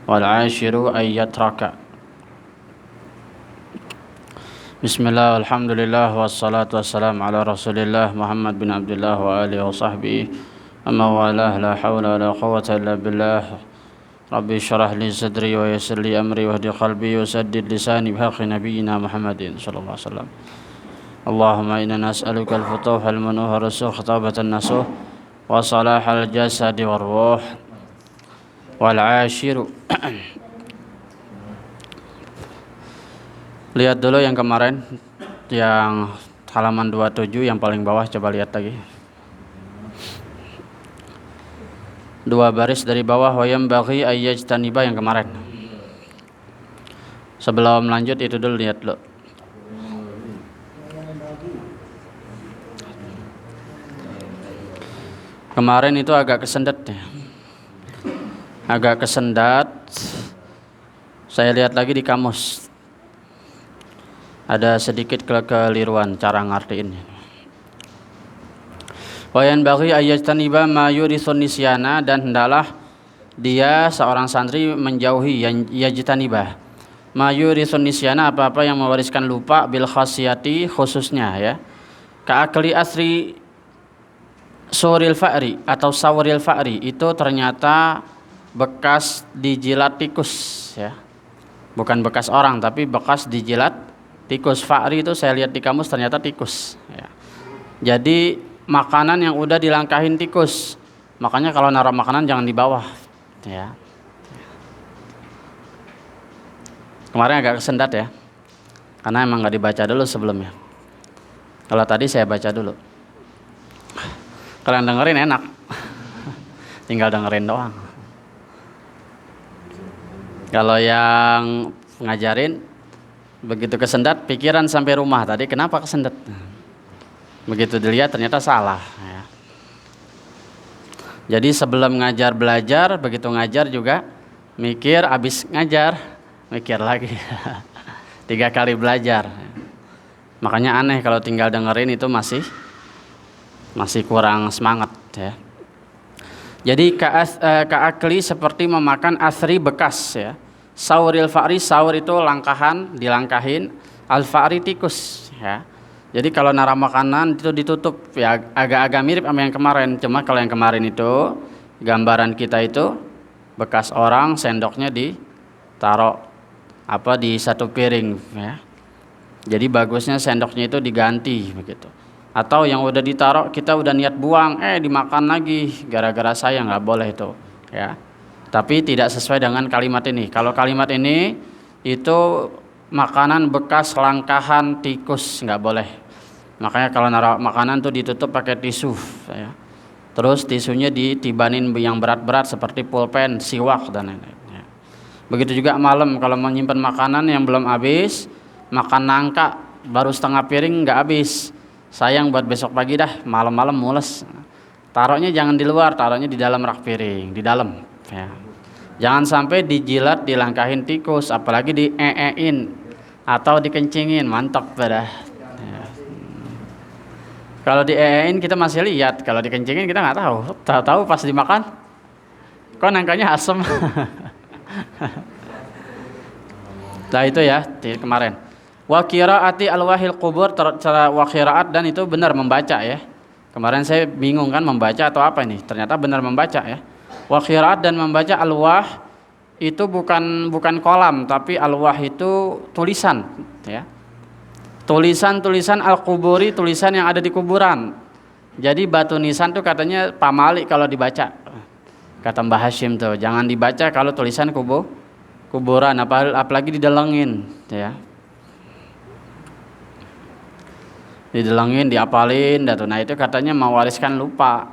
والعاشر أن يترك. بسم الله والحمد لله والصلاة والسلام على رسول الله محمد بن عبد الله وآله وصحبه أما والاه. لا حول ولا قوة إلا بالله. ربي اشرح لي صدري ويسر لي أمري واهد قلبي وسدد لساني بحق نبينا محمد صلى الله عليه وسلم. اللهم إنا نسألك الفتوح المنوح والرسوخ توبة النصوح وصلاح الجسد والروح. والعاشر. Lihat dulu yang kemarin, yang halaman 27 yang paling bawah, coba lihat lagi. 2 baris dari bawah, wa yambaghi ayyajtaniba yang kemarin. Sebelum lanjut itu dulu, lihat dulu. Kemarin itu agak kesendat ya. Agak kesendat. Saya lihat lagi di kamus. Ada sedikit kekeliruan cara ngartiinnya. Wa yanbaghi ayyajtaniba ma yurisun nisyana, dan hendaklah dia seorang santri menjauhi yajtaniba ma yurisun nisyana, apa-apa yang mewariskan lupa, bil khasiyati khususnya ya. Ka'akli asri suril fa'ri atau sawril fa'ri, itu ternyata bekas dijilat tikus ya. Bukan bekas orang tapi bekas dijilat tikus. Fa'ri itu saya lihat di kamus ternyata tikus ya. Jadi makanan yang udah dilangkahin tikus. Makanya kalau naruh makanan jangan di bawah ya. Kemarin agak kesendat ya, karena emang gak dibaca dulu sebelumnya. Kalau tadi saya baca dulu. Kalian dengerin enak. Tinggal dengerin doang. Kalau yang ngajarin begitu kesendat, pikiran sampai rumah tadi kenapa kesendat. Begitu dilihat ternyata salah ya. Jadi sebelum ngajar belajar, begitu ngajar juga mikir, abis ngajar mikir lagi. 3 kali belajar. Makanya aneh kalau tinggal dengerin itu masih kurang semangat ya. Jadi ka'akli seperti memakan asri bekas ya. Sauril fa'ri, saur itu langkahan, dilangkahin. Al-fa'ri tikus ya. Jadi kalau naruh makanan itu ditutup ya, agak-agak mirip sama yang kemarin. Cuma kalau yang kemarin itu gambaran kita itu bekas orang, sendoknya ditaruh di satu piring ya. Jadi bagusnya sendoknya itu diganti begitu. Atau yang udah ditaruh kita udah niat buang, dimakan lagi, gara-gara saya, nggak boleh itu ya. Tapi tidak sesuai dengan kalimat ini. Kalau kalimat ini itu makanan bekas langkahan tikus, nggak boleh. Makanya kalau naruh makanan tuh ditutup pakai tisu ya. Terus tisunya ditibanin yang berat-berat seperti pulpen, siwak dan lain-lain ya. Begitu juga malam kalau menyimpan makanan yang belum habis, makan nangka baru setengah piring nggak habis. Sayang buat besok pagi dah, malam-malam mules. Taruhnya jangan di luar, taruhnya di dalam rak piring, di dalam ya. Jangan sampai dijilat, dilangkahin tikus, apalagi dieein atau dikencingin, mantap pada ya. Kalau dieein kita masih lihat, kalau dikencingin kita nggak tahu. Tahu pas dimakan kok nangkanya asem. Nah itu ya kemarin. Wa qiraati alwahil qubur, cara wa qiraat, dan itu benar membaca ya. Kemarin saya bingung kan membaca atau apa ini. Ternyata benar membaca ya. Wa qiraat, dan membaca alwah itu bukan kolam, tapi alwah itu tulisan ya. Tulisan al-quburi, tulisan yang ada di kuburan. Jadi batu nisan tuh katanya pamali kalau dibaca. Kata Mbah Hashim tuh, jangan dibaca kalau tulisan kuburan, apalagi didelengin ya. Didelengin, diapalin, nah itu katanya mewariskan lupa,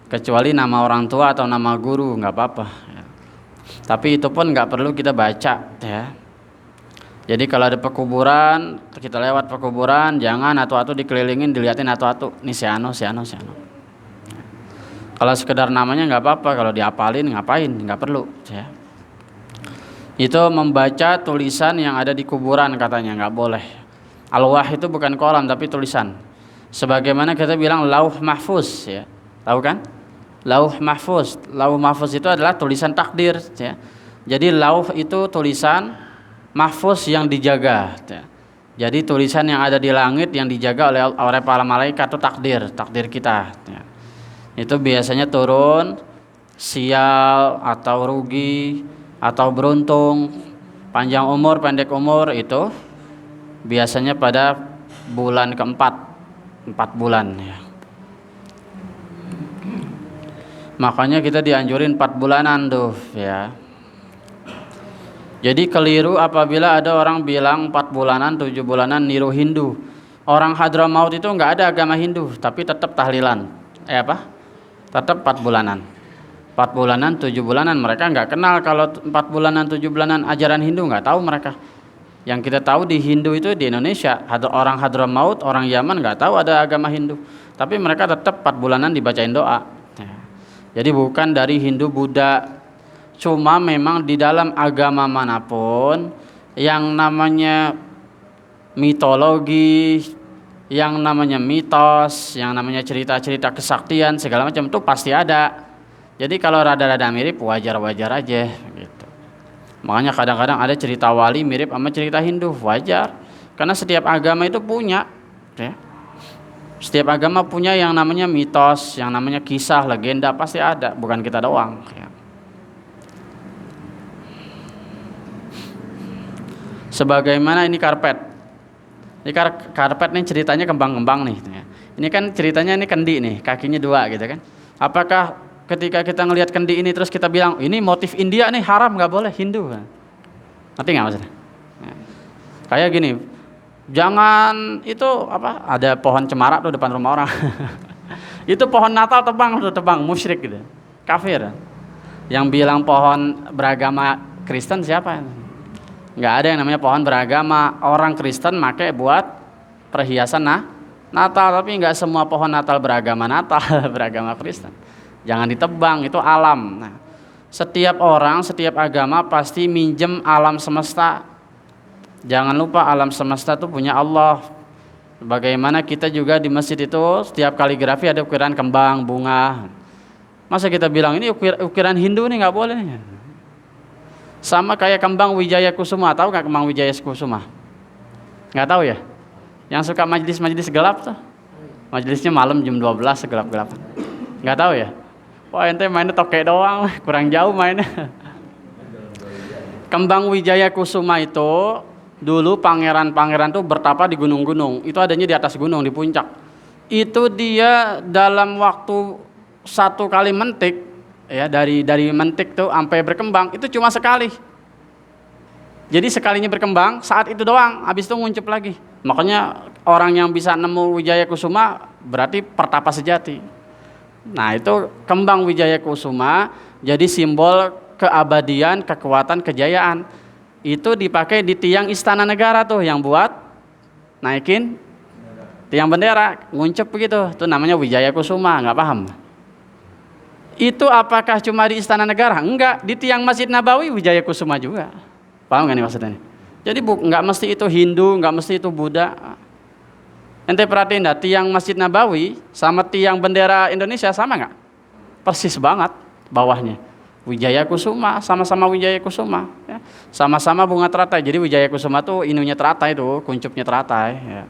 kecuali nama orang tua atau nama guru nggak apa-apa ya. Tapi itu pun nggak perlu kita baca ya. Jadi kalau ada pekuburan, kita lewat pekuburan, jangan atu-atu dikelilingin, diliatin atu-atu, nih si anu. Kalau sekedar namanya nggak apa-apa, kalau diapalin ngapain, nggak perlu ya. Itu membaca tulisan yang ada di kuburan katanya nggak boleh. Alwah itu bukan kolam tapi tulisan. Sebagaimana kita bilang lauh mahfuz ya. Tahu kan? Lauh mahfuz. Lauh mahfuz itu adalah tulisan takdir ya. Jadi lauh itu tulisan mahfuz yang dijaga. Jadi tulisan yang ada di langit yang dijaga oleh para malaikat itu takdir kita. Itu biasanya turun sial atau rugi atau beruntung, panjang umur, pendek umur, itu biasanya pada bulan keempat, 4 bulan ya. Makanya kita dianjurin 4 bulanan tuh ya. Jadi keliru apabila ada orang bilang 4 bulanan, 7 bulanan niru Hindu. Orang Hadramaut itu nggak ada agama Hindu, tapi tetap tahlilan. Tetap 4 bulanan. 4 bulanan, 7 bulanan, mereka nggak kenal kalau 4 bulanan, 7 bulanan ajaran Hindu, nggak tahu mereka. Yang kita tahu di Hindu itu di Indonesia, orang Hadramaut, orang Yaman nggak tahu ada agama Hindu, tapi mereka tetap 4 bulanan dibacain doa. Jadi bukan dari Hindu, Buddha. Cuma memang di dalam agama manapun yang namanya mitologi, yang namanya mitos, yang namanya cerita-cerita kesaktian segala macam itu pasti ada. Jadi kalau rada-rada mirip wajar-wajar aja gitu. Makanya kadang-kadang ada cerita wali mirip sama cerita Hindu, wajar. Karena setiap agama itu punya ya. Setiap agama punya yang namanya mitos, yang namanya kisah, legenda, pasti ada, bukan kita doang ya. Sebagaimana ini karpet. Ini karpet nih ceritanya kembang-kembang nih ya. Ini kan ceritanya ini kendi nih, kakinya 2 gitu kan. Apakah ketika kita ngelihat kendi ini terus kita bilang ini motif India nih, haram, nggak boleh, Hindu kan? Ngerti nggak maksudnya? Ya. Kayak gini, jangan itu ada pohon cemara tuh depan rumah orang. Itu pohon Natal tebang, musyrik gitu, kafir. Yang bilang pohon beragama Kristen siapa? Nggak ada yang namanya pohon beragama. Orang Kristen pakai buat perhiasan Natal, tapi nggak semua pohon Natal beragama beragama Kristen. Jangan ditebang, itu alam. Nah, setiap orang, setiap agama pasti minjem alam semesta. Jangan lupa alam semesta itu punya Allah. Bagaimana kita juga di masjid itu setiap kaligrafi ada ukiran kembang, bunga. Masa kita bilang ini ukiran Hindu nih, nggak boleh. Sama kayak kembang Wijaya Kusuma, tahu nggak kembang Wijaya Kusuma? Nggak tahu ya? Yang suka majelis gelap tuh, majelisnya malam jam 12 segelap-gelapan. Nggak tahu ya? Wah, ente mainnya tokek doang, kurang jauh mainnya. Kembang Wijaya Kusuma itu dulu pangeran-pangeran tuh bertapa di gunung-gunung. Itu adanya di atas gunung, di puncak. Itu dia dalam waktu 1 kali mentik ya, dari mentik tuh sampai berkembang itu cuma sekali. Jadi sekalinya berkembang saat itu doang, habis itu nguncep lagi. Makanya orang yang bisa nemu Wijaya Kusuma berarti pertapa sejati. Nah, itu kembang Wijaya Kusuma jadi simbol keabadian, kekuatan, kejayaan. Itu dipakai di tiang istana negara tuh yang buat naikin tiang bendera, nguncep begitu. Itu namanya Wijaya Kusuma, nggak paham? Itu apakah cuma di istana negara? Enggak, di tiang Masjid Nabawi Wijaya Kusuma juga. Paham nggak nih maksudnya? Jadi nggak mesti itu Hindu, nggak mesti itu Buddha. Ente perhatiin dah, tiang Masjid Nabawi sama tiang bendera Indonesia sama nggak? Persis banget bawahnya. Wijaya Kusuma, sama-sama Wijaya Kusuma, ya. Sama-sama bunga teratai. Jadi Wijaya Kusuma tuh inunya teratai tuh, kuncupnya teratai. Ya.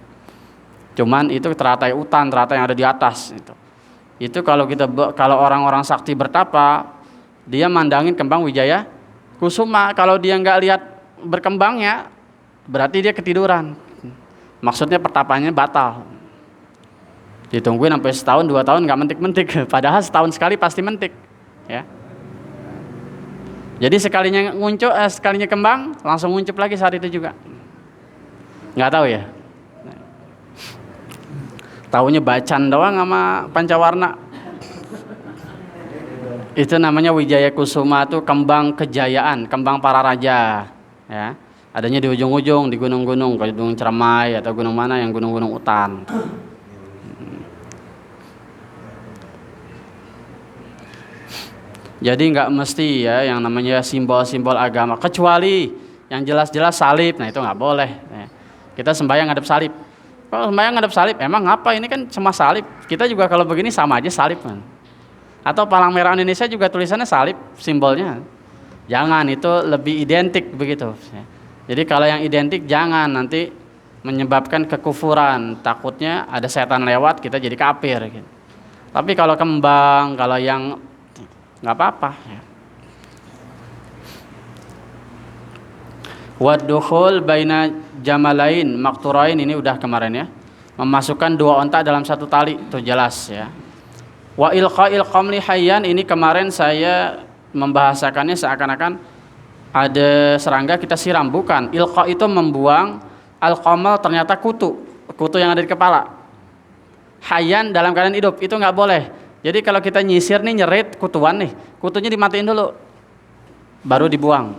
Cuman itu teratai utan, teratai yang ada di atas. Itu kalau orang-orang sakti bertapa, dia mandangin kembang Wijaya Kusuma. Kalau dia nggak lihat berkembangnya, berarti dia ketiduran. Maksudnya pertapanya batal. Ditungguin sampai setahun, 2 tahun nggak mentik-mentik. Padahal setahun sekali pasti mentik. Ya. Jadi sekalinya kembang, langsung nguncep lagi saat itu juga. Nggak tahu ya? Taunya bacan doang sama pancawarna. Itu namanya Wijaya Kusuma, tuh kembang kejayaan, kembang para raja. Ya. Adanya di ujung-ujung, di gunung-gunung, kayak Gunung Cermai atau gunung mana yang gunung-gunung utan. Jadi nggak mesti ya yang namanya simbol-simbol agama, kecuali yang jelas-jelas salib. Nah itu nggak boleh. Kita sembahyang ngadep salib. Kalau sembahyang ngadep salib, emang apa? Ini kan cuma salib. Kita juga kalau begini sama aja salib kan. Atau palang merah Indonesia juga tulisannya salib simbolnya. Jangan, itu lebih identik begitu. Jadi kalau yang identik jangan, nanti menyebabkan kekufuran. Takutnya ada setan lewat kita jadi kafir gitu. Tapi kalau kembang, kalau yang nggak apa-apa ya. Waddukhul baina jamalain makturain, ini udah kemarin ya. Memasukkan dua onta dalam satu tali, itu jelas ya. Wa ilqa'il qamli hayyan, ini kemarin saya membahasakannya seakan-akan ada serangga kita siram, bukan. Ilqa itu membuang, al-qamal ternyata kutu yang ada di kepala. Hayyan dalam keadaan hidup, itu nggak boleh. Jadi kalau kita nyisir nih, nyerit kutuan nih, kutunya dimatiin dulu baru dibuang.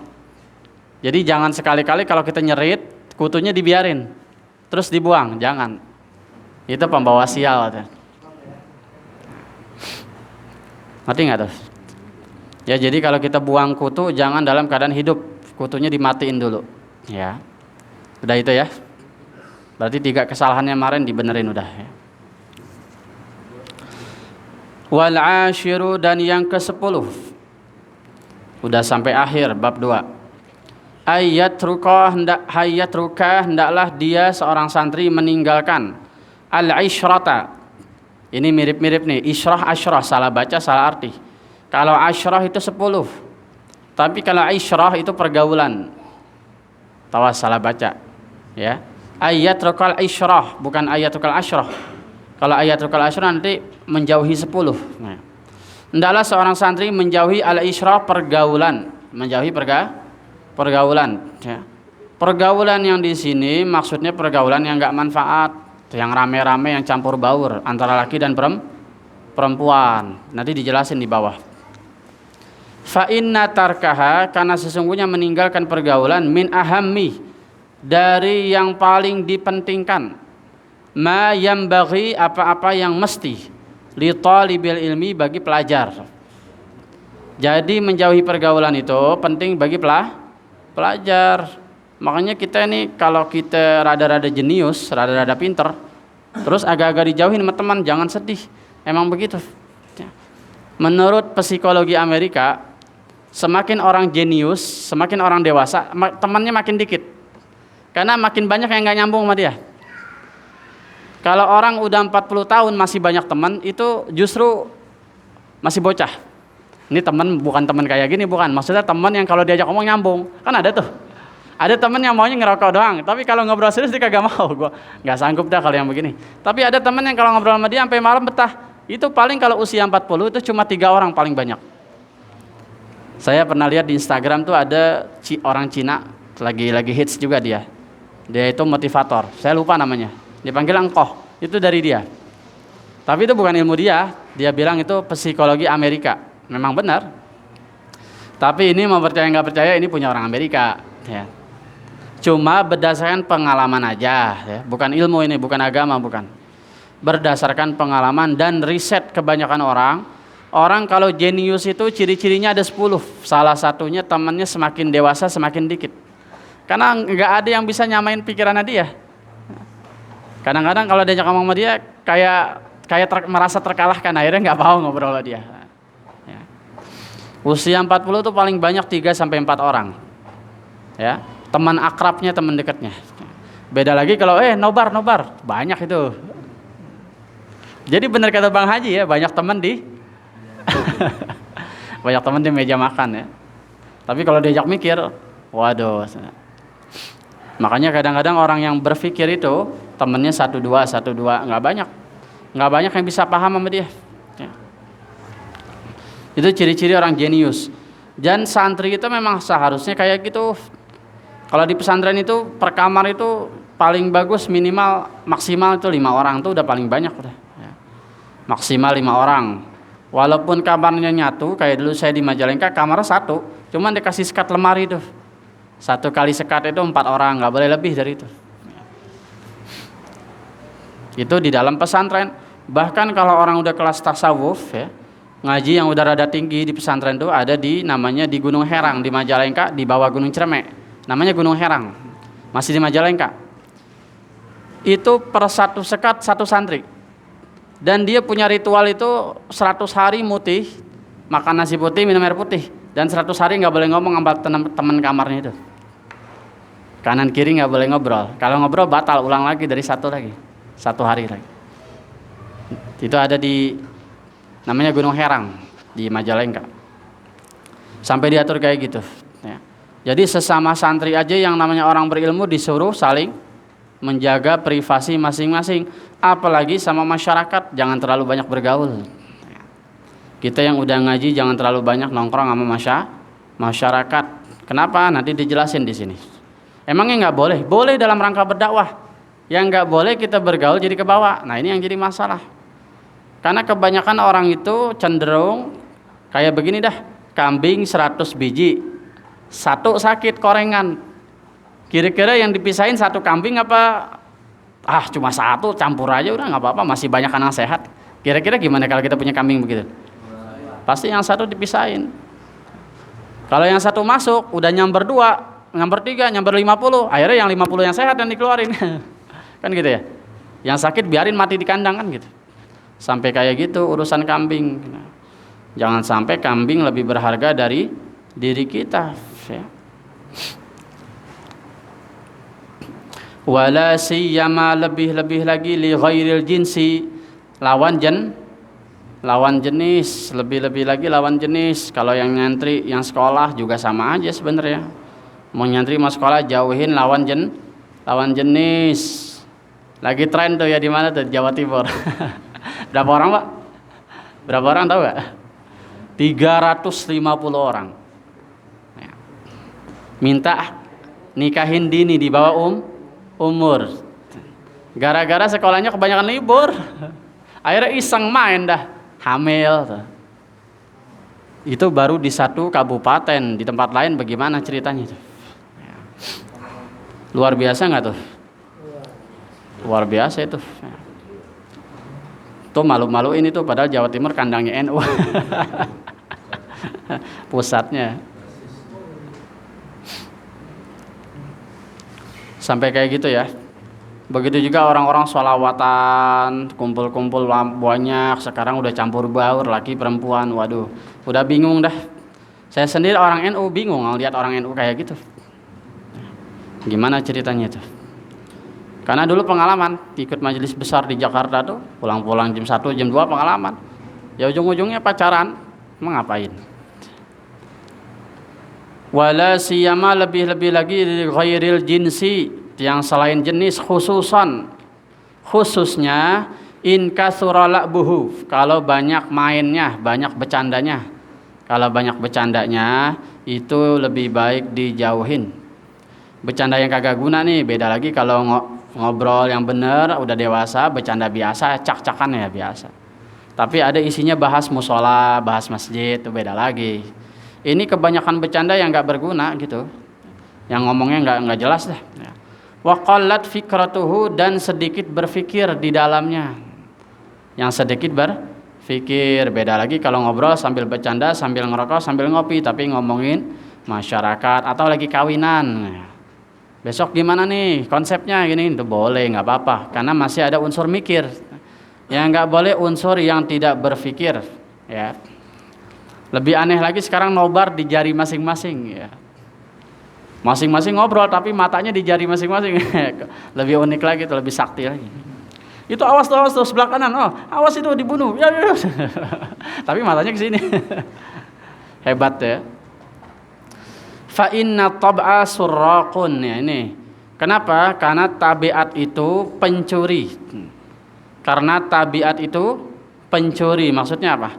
Jadi jangan sekali-kali kalau kita nyerit kutunya dibiarin terus dibuang, jangan. Itu pembawa sial. Ngerti nggak tuh? Ya, jadi kalau kita buang kutu jangan dalam keadaan hidup, kutunya dimatiin dulu. Ya, udah itu ya. Berarti 3 kesalahannya kemarin dibenerin udah. Ya. Wal ashiru, dan yang ke-10. Udah sampai akhir bab 2. Hayatruka, hendaklah dia seorang santri meninggalkan al-isyrata. Ini mirip-mirip nih, isyrah asyrah, salah baca salah arti. Kalau asyrah itu 10, tapi kalau isyrah itu pergaulan. Tawas salah baca ya. Ayatrukal isyrah, bukan ayatrukal asyrah. Kalau ayatrukal asyrah nanti menjauhi 10. Nah, hendaklah seorang santri menjauhi al-isyrah, pergaulan, menjauhi pergaulan ya. Pergaulan yang di sini maksudnya pergaulan yang enggak manfaat, yang rame-rame, yang campur baur antara laki dan perempuan. Nanti dijelasin di bawah. Fa inna tarkaha, karena sesungguhnya meninggalkan pergaulan, min ahammi, dari yang paling dipentingkan, ma yambaghi, apa-apa yang mesti, li talibil ilmi, bagi pelajar. Jadi menjauhi pergaulan itu penting bagi pelajar. Makanya kita ini kalau kita rada-rada jenius, rada-rada pinter, terus agak-agak dijauhin sama teman, jangan sedih. Emang begitu. Menurut psikologi Amerika, semakin orang jenius, semakin orang dewasa, temannya makin dikit. Karena makin banyak yang nggak nyambung sama dia. Kalau orang udah 40 tahun masih banyak teman, itu justru masih bocah. Ini teman bukan teman kayak gini, bukan. Maksudnya teman yang kalau diajak ngomong nyambung. Kan ada tuh. Ada teman yang maunya ngerokok doang, tapi kalau ngobrol serius dia kagak mau. Gua nggak sanggup dah kalau yang begini. Tapi ada teman yang kalau ngobrol sama dia sampai malam betah. Itu paling kalau usia 40 itu cuma 3 orang paling banyak. Saya pernah lihat di Instagram tuh ada orang Cina, lagi hits juga dia. Dia itu motivator. Saya lupa namanya. Dipanggil Engkoh. Itu dari dia. Tapi itu bukan ilmu dia. Dia bilang itu psikologi Amerika. Memang benar. Tapi ini mau percaya nggak percaya, ini punya orang Amerika. Ya. Cuma berdasarkan pengalaman aja. Ya. Bukan ilmu ini, bukan agama, bukan. Berdasarkan pengalaman dan riset kebanyakan orang. Orang kalau jenius itu ciri-cirinya ada 10. Salah satunya temannya semakin dewasa semakin dikit. Karena nggak ada yang bisa nyamain pikirannya dia. Kadang-kadang kalau diajak ngomong sama dia kayak merasa terkalahkan, akhirnya nggak mau ngobrol sama dia. Ya. Usia 40 itu paling banyak 3-4 orang. Ya, teman akrabnya, teman dekatnya. Beda lagi kalau nobar, banyak itu. Jadi benar kata Bang Haji ya, banyak teman di banyak teman di meja makan ya. Tapi kalau diajak mikir, waduh. Makanya kadang-kadang orang yang berpikir itu temennya 1-2, nggak banyak yang bisa paham sama dia. Ya. Itu ciri-ciri orang jenius. Dan santri itu memang seharusnya kayak gitu. Kalau di pesantren itu per kamar itu paling bagus minimal maksimal itu 5 orang tuh udah paling banyak udah. Ya. Maksimal 5 orang. Walaupun kamarnya nyatu, kayak dulu saya di Majalengka kamarnya 1, cuman dikasih sekat lemari tuh. 1 kali sekat itu 4 orang, nggak boleh lebih dari itu. Itu di dalam pesantren. Bahkan kalau orang udah kelas tasawuf ya, ngaji yang udah rada tinggi di pesantren itu ada namanya di Gunung Herang di Majalengka, di bawah Gunung Ciremai. Namanya Gunung Herang. Masih di Majalengka. Itu per 1 sekat 1 santri. Dan dia punya ritual itu 100 hari mutih, makan nasi putih, minum air putih. Dan 100 hari nggak boleh ngomong sama teman kamarnya itu. Kanan kiri nggak boleh ngobrol. Kalau ngobrol batal, ulang lagi dari 1 hari lagi. Itu ada di namanya Gunung Herang di Majalengka. Sampai diatur kayak gitu. Ya. Jadi sesama santri aja yang namanya orang berilmu disuruh saling menjaga privasi masing-masing. Apalagi sama masyarakat, jangan terlalu banyak bergaul. Kita yang udah ngaji jangan terlalu banyak nongkrong sama masyarakat. Kenapa? Nanti dijelasin di sini. Emangnya nggak boleh? Boleh dalam rangka berdakwah. Yang nggak boleh kita bergaul jadi kebawa. Nah ini yang jadi masalah. Karena kebanyakan orang itu cenderung kayak begini dah. Kambing 100 biji, 1 sakit korengan. Kira-kira yang dipisahin 1 kambing apa? Cuma 1, campur aja udah nggak apa-apa. Masih banyak anak sehat. Kira-kira gimana kalau kita punya kambing begitu? Pasti yang 1 dipisahin. Kalau yang 1 masuk, udah nyamber 2. Nyamber 3, nyamber 50, akhirnya yang 50 yang sehat yang dikeluarin. Kan gitu ya. Yang sakit biarin mati di kandang kan gitu. Sampai kayak gitu urusan kambing. Jangan sampai kambing lebih berharga dari diri kita ya. Wala siyama lebih-lebih lagi li ghairil jinsi lawan jenis, lebih-lebih lagi lawan jenis. Kalau yang nyantri yang sekolah juga sama aja sebenarnya. Mau nyantri mau sekolah jauhin lawan jenis. Lagi tren tuh ya di mana tuh? Jawa Timur. Berapa orang, Pak? Berapa orang tahu enggak? 350 orang. Ya. Minta nikahin dini di bawah umur. Gara-gara sekolahnya kebanyakan libur. Akhirnya iseng main dah, hamil tuh. Itu baru di 1 kabupaten, di tempat lain bagaimana ceritanya tuh? Luar biasa nggak tuh? Luar biasa itu. Tuh malu-maluin itu padahal Jawa Timur kandangnya NU. Pusatnya. Sampai kayak gitu ya. Begitu juga orang-orang sholawatan, kumpul-kumpul banyak, sekarang udah campur baur laki perempuan. Waduh, udah bingung dah. Saya sendiri orang NU bingung ngeliat orang NU kayak gitu. Gimana ceritanya itu? Karena dulu pengalaman ikut majelis besar di Jakarta tuh, pulang-pulang jam 1, jam 2 pengalaman. Ya ujung-ujungnya pacaran, mau ngapain? Wala siyama lebih-lebih lagi di ghairil jinsi, yang selain jenis khususnya in kasura la'buhu, kalau banyak mainnya, banyak bercandanya. Kalau banyak bercandanya itu lebih baik dijauhin. Bercanda yang kagak guna nih beda lagi. Kalau ngobrol yang bener udah dewasa, bercanda biasa, cak-cakan ya biasa. Tapi ada isinya bahas musola, bahas masjid, itu beda lagi. Ini kebanyakan bercanda yang nggak berguna gitu, yang ngomongnya nggak jelas dah. Wa qallat fikratuhu, dan sedikit berfikir di dalamnya. Yang sedikit berfikir, beda lagi kalau ngobrol sambil bercanda, sambil ngerokok, sambil ngopi, tapi ngomongin masyarakat atau lagi kawinan. Besok gimana nih konsepnya gini, itu boleh, nggak apa-apa, karena masih ada unsur mikir. Yang nggak boleh unsur yang tidak berfikir ya. Lebih aneh lagi sekarang nobar di jari masing-masing ya. Masing-masing ngobrol tapi matanya di jari masing-masing. Lebih unik lagi, itu lebih sakti lagi. Itu awas tuh sebelah kanan, oh awas itu dibunuh ya. Tapi matanya ke sini. Hebat ya. Fa inna tab'a surraqun, ya ini. Kenapa? Karena tabiat itu pencuri. Karena tabiat itu pencuri. Maksudnya apa?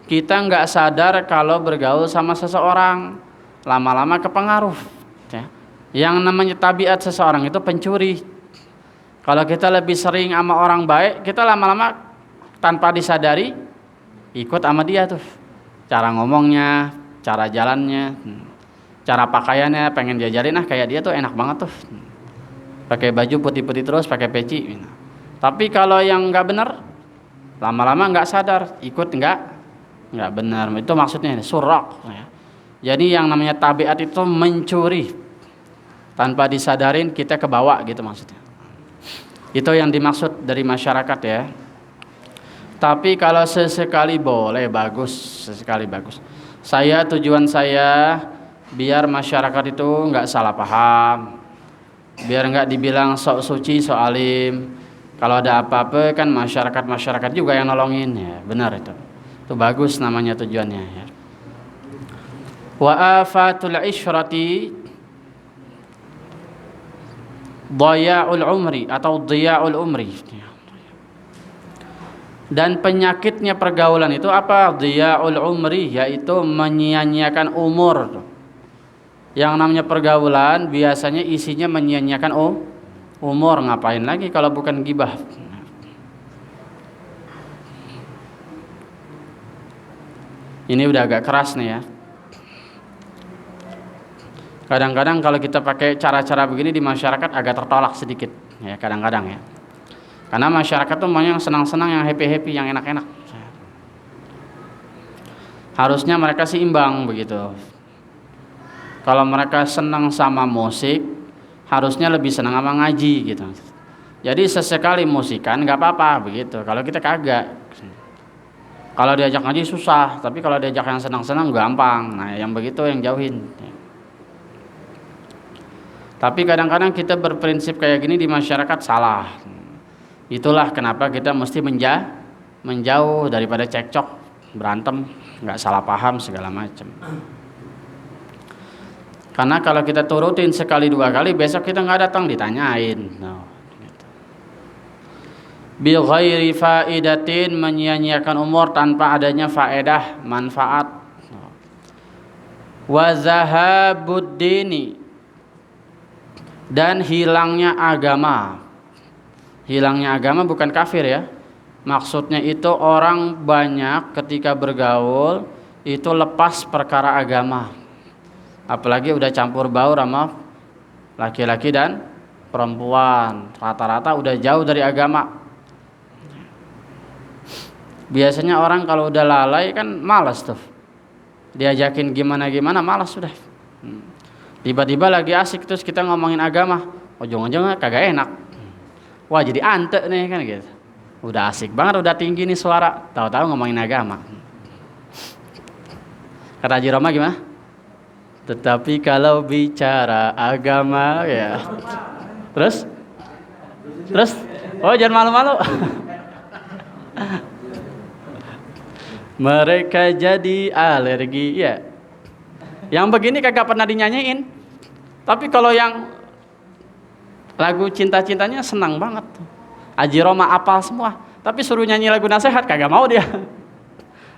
Kita nggak sadar kalau bergaul sama seseorang, lama-lama kepengaruh. Ya. Yang namanya tabiat seseorang itu pencuri. Kalau kita lebih sering sama orang baik, kita lama-lama tanpa disadari ikut sama dia tuh. Cara ngomongnya, cara jalannya, cara pakaiannya, pengen diajarin kayak dia tuh enak banget tuh. Pakai baju putih-putih terus, pakai peci. Tapi kalau yang nggak benar, lama-lama nggak sadar, ikut nggak benar. Itu maksudnya surrak. Ya. Jadi yang namanya tabiat itu mencuri, tanpa disadarin kita kebawa gitu maksudnya. Itu yang dimaksud dari masyarakat ya. Tapi kalau sesekali boleh, bagus, sesekali bagus. Tujuan saya biar masyarakat itu nggak salah paham, biar nggak dibilang sok suci, sok alim. Kalau ada apa-apa kan masyarakat juga yang nolongin, ya benar itu bagus namanya tujuannya, ya. Wa afatul isyrati dhaya'ul umri atau dhiya'ul umri. Dan penyakitnya pergaulan itu apa? Dhiya'ul umri, yaitu menyia-nyiakan umur. Yang namanya pergaulan biasanya isinya menyia-nyiakan umur. Ngapain lagi kalau bukan gibah? Ini udah agak keras nih, ya. Kadang-kadang kalau kita pakai cara-cara begini di masyarakat agak tertolak sedikit, ya kadang-kadang, ya. Karena masyarakat tuh maunya yang senang-senang, yang happy-happy, yang enak-enak. Harusnya mereka seimbang begitu. Kalau mereka senang sama musik, harusnya lebih senang sama ngaji gitu. Jadi sesekali musikan nggak apa-apa begitu. Kalau kita kagak. Kalau diajak ngaji susah, tapi kalau diajak yang senang-senang gampang. Nah, yang begitu yang jauhin. Tapi kadang-kadang kita berprinsip kayak gini di masyarakat salah. Itulah kenapa kita mesti menjauh daripada cekcok, berantem, nggak salah paham segala macam. Karena kalau kita turutin sekali dua kali, besok kita nggak datang ditanyain. No, gitu. Bil ghairi faidatin, menyia-nyiakan umur tanpa adanya faedah, manfaat. Wa zahabud dini, dan hilangnya agama. Hilangnya agama bukan kafir, ya. Maksudnya itu orang banyak ketika bergaul itu lepas perkara agama. Apalagi udah campur baur sama laki-laki dan perempuan, rata-rata udah jauh dari agama. Biasanya orang kalau udah lalai kan malas tuh, diajakin gimana-gimana malas sudah. Tiba-tiba lagi asik terus kita ngomongin agama, ujung-ujungnya kagak enak. Wah jadi ante nih kan gitu. Udah asik banget, udah tinggi nih suara, tahu-tahu ngomongin agama. Kata Haji Roma gimana? Tetapi kalau bicara agama, ya. Terus? Oh jangan malu-malu. Mereka jadi alergi, ya. Yang begini kagak pernah dinyanyiin. Tapi kalau yang lagu cinta-cintanya senang banget. Haji Roma apal semua. Tapi suruh nyanyi lagu nasihat kagak mau dia.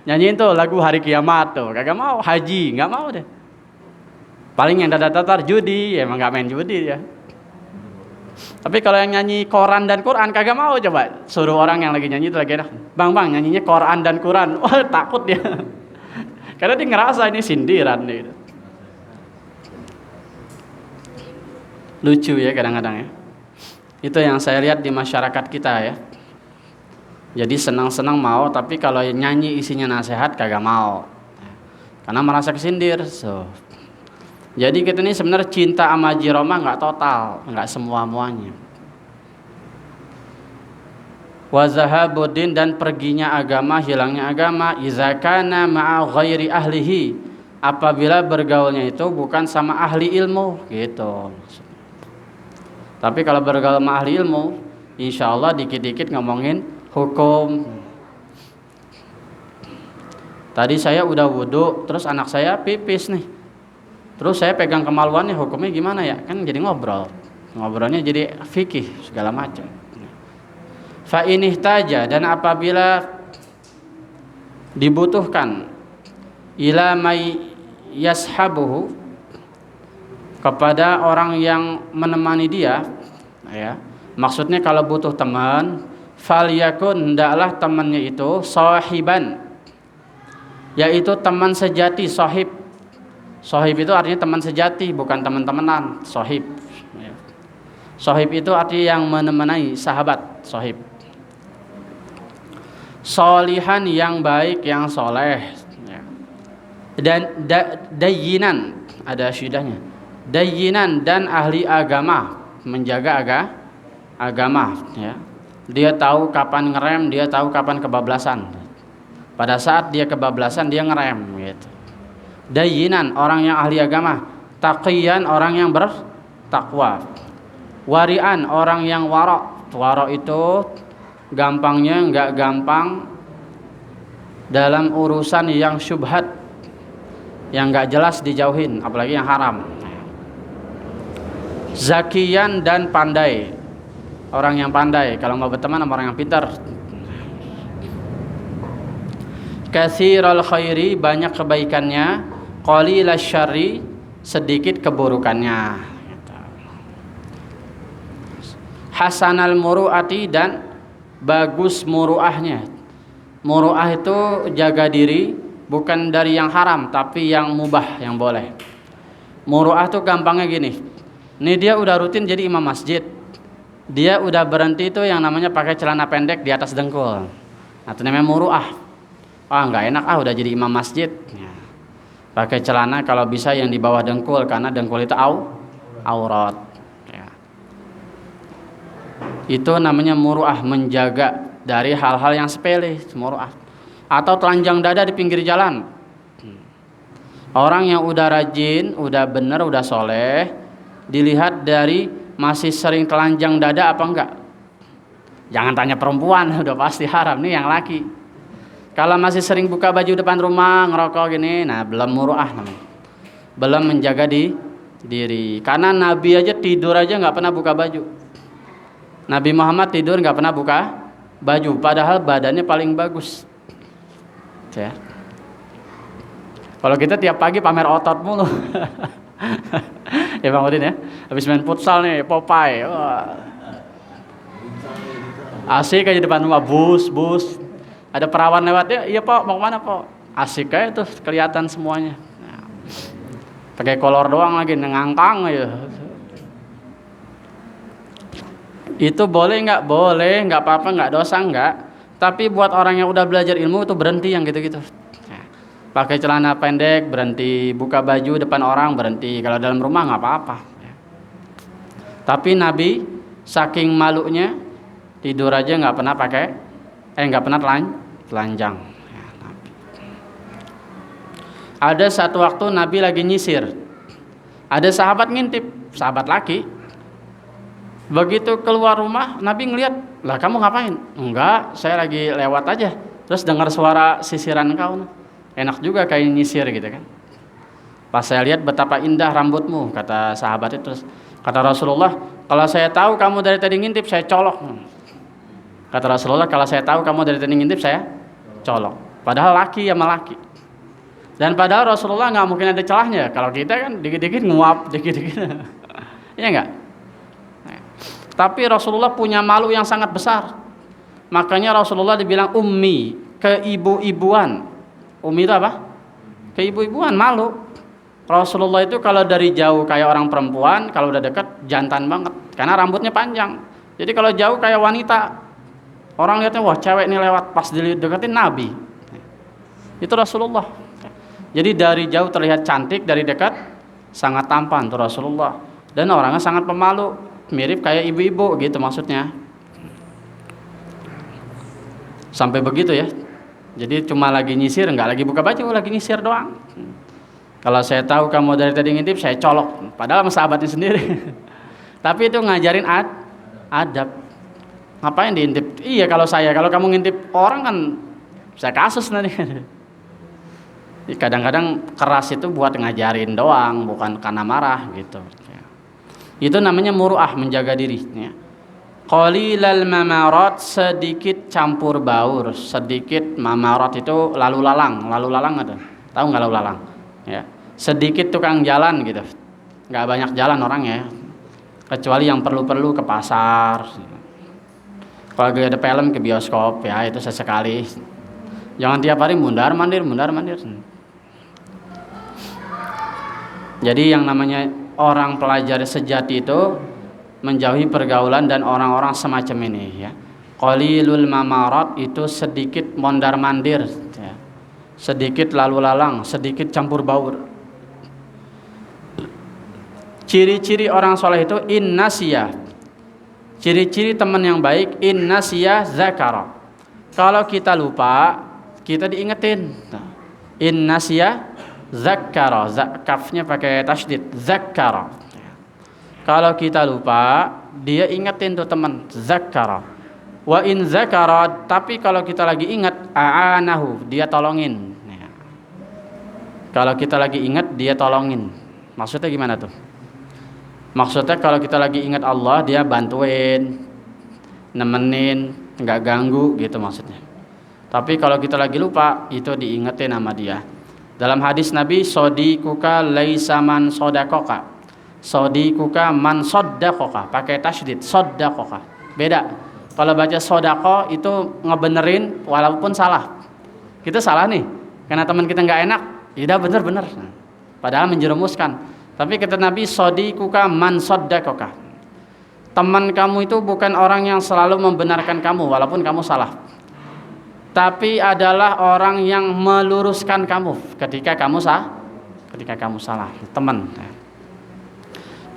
Nyanyiin tuh lagu hari kiamat tuh kagak mau. Haji nggak mau deh. Paling yang datar judi, ya emang nggak main judi ya. Tapi kalau yang nyanyi Quran dan Quran kagak mau. Coba suruh orang yang lagi nyanyi itu lagi enak, bang nyanyinya Quran dan Quran, wah takut dia. Karena dia ngerasa ini sindiran nih. Lucu ya kadang-kadang, ya. Itu yang saya lihat di masyarakat kita, ya. Jadi senang-senang mau, tapi kalau nyanyi isinya nasihat kagak mau, karena merasa kesindir. Jadi kita ini sebenarnya cinta sama Haji Roma nggak total, nggak semua-muanya. Wa zahabuddin, dan perginya agama, hilangnya agama, iza kana ma'a ghairi ahlihi, apabila bergaulnya itu bukan sama ahli ilmu gitu. Tapi kalau bergaul sama ahli ilmu, insya Allah dikit-dikit ngomongin hukum. Tadi saya udah wudhu, terus anak saya pipis nih. Terus saya pegang kemaluannya, hukumnya gimana ya? Kan jadi ngobrolnya jadi fikih segala macam. Fa inihtaja, dan apabila dibutuhkan, ila may yashabuhu, kepada orang yang menemani dia, ya. Maksudnya kalau butuh teman, falyakun, hendaklah temannya itu sahiban, yaitu teman sejati. Sohib itu artinya teman sejati, bukan teman-temanan. Sohib itu artinya yang menemani, sahabat, sohib. Solihan, yang baik, yang soleh, ya. Dan dayinan, ada syidahnya. Dayinan, dan ahli agama, menjaga agama, ya. Dia tahu kapan ngerem, dia tahu kapan kebablasan. Pada saat dia kebablasan dia ngerem gitu. Dayyinan, orang yang ahli agama. Taqiyan, orang yang bertakwa. Wari'an, orang yang wara'. Wara' itu gampangnya enggak gampang dalam urusan yang syubhat, yang enggak jelas dijauhin, apalagi yang haram. Zakiyan dan pandai, orang yang pandai kalau mau berteman sama orang yang pintar. Katsiral khairi, banyak kebaikannya. Qalilash syarri, sedikit keburukannya. Hasanal muru'ati, dan bagus muru'ahnya. Muru'ah itu jaga diri, bukan dari yang haram tapi yang mubah, yang boleh. Muru'ah tuh gampangnya gini. Ini dia udah rutin jadi imam masjid. Dia udah berhenti tuh yang namanya pakai celana pendek di atas dengkul. Nah, itu namanya muru'ah. Nggak enak udah jadi imam masjid. Ya. Pakai celana kalau bisa yang di bawah dengkul, karena dengkul itu aurat. Ya. Itu namanya muru'ah, menjaga dari hal-hal yang sepele, muru'ah. Atau telanjang dada di pinggir jalan. Orang yang udah rajin, udah bener, udah soleh, dilihat dari masih sering telanjang dada apa enggak. Jangan tanya perempuan, udah pasti haram. Nih yang laki. Kalau masih sering buka baju depan rumah, ngerokok gini, nah belum muru'ah namanya. Belum menjaga diri. Karena Nabi aja tidur aja nggak pernah buka baju. Nabi Muhammad tidur nggak pernah buka baju, padahal badannya paling bagus. Ya. Kalau kita tiap pagi pamer otot mulu. Ya Bang Udin ya, habis main futsal nih, Popeye. Wah. Asik aja depan rumah, bus. Ada perawan lewat, ya iya Pak, mau kemana Pak? Asik aja tuh, kelihatan semuanya. Nah, pakai kolor doang lagi, ngangkang aja. Itu boleh nggak? Boleh, nggak apa-apa, nggak dosa nggak. Tapi buat orang yang udah belajar ilmu itu berhenti yang gitu-gitu. Pakai celana pendek berhenti, buka baju depan orang berhenti, kalau dalam rumah nggak apa-apa. Tapi Nabi saking malunya tidur aja nggak pernah nggak pernah telanjang. Ada satu waktu Nabi lagi nyisir, ada sahabat ngintip, sahabat laki. Begitu keluar rumah, Nabi ngeliat, lah kamu ngapain? Enggak, saya lagi lewat aja. Terus dengar suara sisiran kau. Enak juga kayak nyisir gitu kan. Pas saya lihat betapa indah rambutmu, kata sahabat itu. Terus kata Rasulullah, kalau saya tahu kamu dari tadi ngintip, saya colok. Kata Rasulullah, kalau saya tahu kamu dari tadi ngintip, saya colok. Padahal laki sama laki. Dan padahal Rasulullah nggak mungkin ada celahnya. Kalau kita kan dikit-dikit nguap, dikit-dikit. Iya nggak? Tapi Rasulullah punya malu yang sangat besar. Makanya Rasulullah dibilang ummi, keibu-ibuan. Umi itu apa? Keibu-ibuan, malu. Rasulullah itu kalau dari jauh kayak orang perempuan, kalau udah dekat jantan banget, karena rambutnya panjang. Jadi kalau jauh kayak wanita, orang lihatnya wah cewek ini lewat, pas dideketin Nabi. Itu Rasulullah. Jadi dari jauh terlihat cantik, dari dekat sangat tampan tuh Rasulullah. Dan orangnya sangat pemalu, mirip kayak ibu-ibu gitu maksudnya. Sampai begitu ya. Jadi cuma lagi nyisir, nggak lagi buka baju, lagi nyisir doang. Kalau saya tahu kamu dari tadi ngintip, saya colok. Padahal sama sahabatnya sendiri. Tapi itu ngajarin adab. Ngapain diintip? Iya kalau kamu ngintip orang kan saya kasus nanti. Kadang-kadang keras itu buat ngajarin doang, bukan karena marah gitu. Itu namanya muru'ah, menjaga diri. Qalilal mamarat, sedikit campur baur, sedikit mamarat itu lalu lalang ada. Tahu nggak lalu lalang? Ya, sedikit tukang jalan gitu. Nggak banyak jalan orang ya, kecuali yang perlu-perlu ke pasar. Kalau lagi ada film ke bioskop ya itu sesekali. Jangan tiap hari mundar mandir. Jadi yang namanya orang pelajar sejati itu menjauhi pergaulan dan orang-orang semacam ini ya. Qalilul mamarat itu sedikit mondar mandir ya. Sedikit lalu lalang, sedikit campur baur. Ciri-ciri orang soleh itu innasiyah. Ciri-ciri teman yang baik innasiyah zakara. Kalau kita lupa, kita diingetin. Innasiyah Zakkara, kafnya pakai tasydid, zakkara. Kalau kita lupa, dia ingetin tuh teman, zakkara. Wa in zakara, tapi kalau kita lagi ingat, a'anahu, dia tolongin. Kalau kita lagi ingat, dia tolongin. Maksudnya gimana tuh? Maksudnya kalau kita lagi ingat Allah, dia bantuin, nemenin, nggak ganggu gitu maksudnya. Tapi kalau kita lagi lupa, itu diingetin sama dia. Dalam hadis Nabi, sodikuka laisa man sodakoka, sodikuka man sodakoka, pakai tasydid, sodakoka. Beda. Kalau baca sodako itu ngebenerin walaupun salah. Kita salah nih, karena teman kita nggak enak, ya udah bener-bener. Padahal menjerumuskan. Tapi kata Nabi, sodikuka man sodakoka. Teman kamu itu bukan orang yang selalu membenarkan kamu walaupun kamu salah, tapi adalah orang yang meluruskan kamu ketika kamu salah. Teman.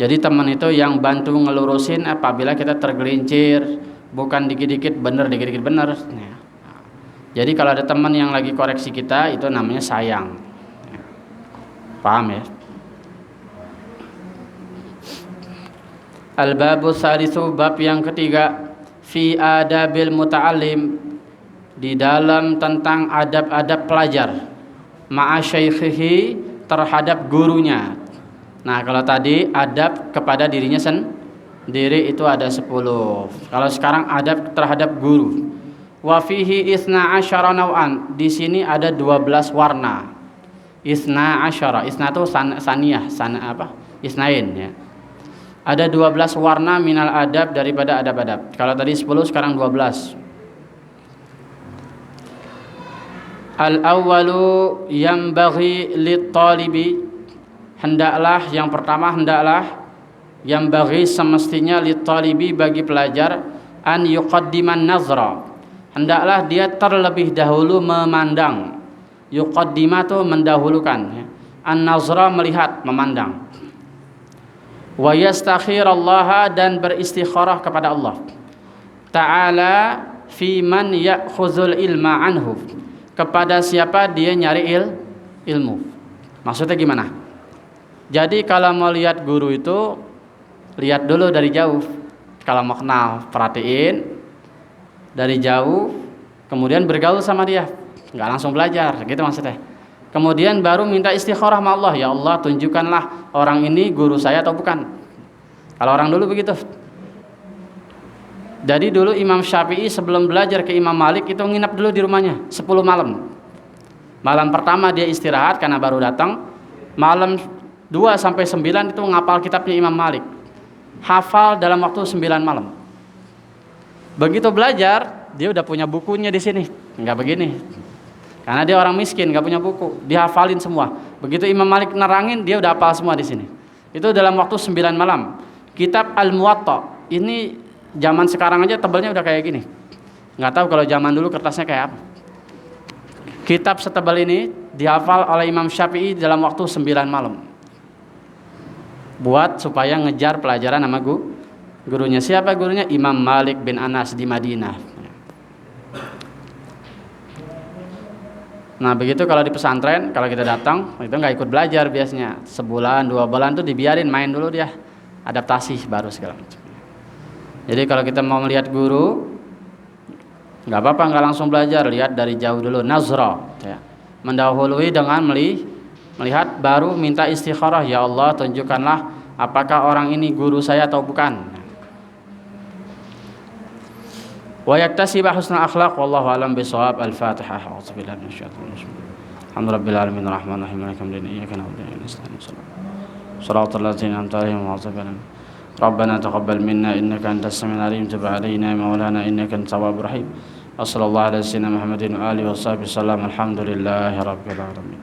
Jadi teman itu yang bantu ngelurusin apabila kita tergelincir, bukan dikit-dikit bener, dikit-dikit bener. Jadi kalau ada teman yang lagi koreksi kita, itu namanya sayang. Paham ya? Al-babu tsalitsu, bab yang ketiga, fi adabil muta'allim, di dalam tentang adab-adab pelajar, ma'a syaikhihi, terhadap gurunya. Nah, kalau tadi adab kepada dirinya sendiri itu ada 10. Kalau sekarang adab terhadap guru. Wa fihi isna asyara naw'an, di sini ada 12 warna. Isna asyara, isna itu saniyah, isnain ya. Ada 12 warna minal adab, daripada adab-adab. Kalau tadi 10, sekarang 12. Al-awwalu yambaghi lit-talibi, hendaklah, yang pertama hendaklah, yambaghi semestinya, lit-talibi, bagi pelajar, an yuqaddiman nazra, hendaklah dia terlebih dahulu memandang. Yuqaddima itu mendahulukan ya. An-nazra melihat, memandang. Wa yastakhirallaha, dan beristikharah kepada Allah Ta'ala fi man ya'khuzul ilma anhu, kepada siapa dia nyari ilmu. Maksudnya gimana? Jadi kalau mau lihat guru itu, lihat dulu dari jauh. Kalau mau kenal, perhatiin dari jauh, kemudian bergaul sama dia, nggak langsung belajar gitu maksudnya. Kemudian baru minta istikharah sama Allah, ya Allah tunjukkanlah orang ini guru saya atau bukan. Kalau orang dulu begitu. Jadi dulu Imam Syafi'i sebelum belajar ke Imam Malik itu nginap dulu di rumahnya 10 malam. Malam pertama dia istirahat karena baru datang. Malam 2 sampai 9 itu ngapal kitabnya Imam Malik. Hafal dalam waktu 9 malam. Begitu belajar, dia udah punya bukunya di sini. Enggak begini. Karena dia orang miskin, nggak punya buku, dihafalin semua. Begitu Imam Malik nerangin, dia udah hafal semua di sini. Itu dalam waktu 9 malam. Kitab Al-Muwatta ini zaman sekarang aja tebalnya udah kayak gini. Nggak tahu kalau zaman dulu kertasnya kayak apa. Kitab setebal ini dihafal oleh Imam Syafi'i dalam waktu 9 malam. Buat supaya ngejar pelajaran sama gurunya. Siapa gurunya? Imam Malik bin Anas di Madinah. Nah begitu kalau di pesantren, kalau kita datang itu nggak ikut belajar biasanya, sebulan 2 bulan tuh dibiarin main dulu dia, adaptasi baru segala macam. Jadi kalau kita mau melihat guru, nggak apa-apa nggak langsung belajar, lihat dari jauh dulu, nazra, ya. Mendahului dengan melihat, baru minta istikharah, ya Allah tunjukkanlah apakah orang ini guru saya atau bukan. Wa yaktasib husnul akhlaq, wallahu alam bisawab. Al-Fatihah. A'udzubillahi minasyaitonir rajim. Alhamdulillahil alamin arrahmanir rahim maliki yaumiddin iyyaka na'budu wa iyyaka nasta'in shiratal ladzina an'amta 'alaihim ghairil maghdubi 'alaihim. Rabbana taqabbal minna innaka antas samiul 'alim, tub 'alaina ya maulana innaka antat tawwabur rahim. Wassallallahu ala sayyidina Muhammadin wa alihi washabihi wasallam. Alhamdulillahi rabbil alamin.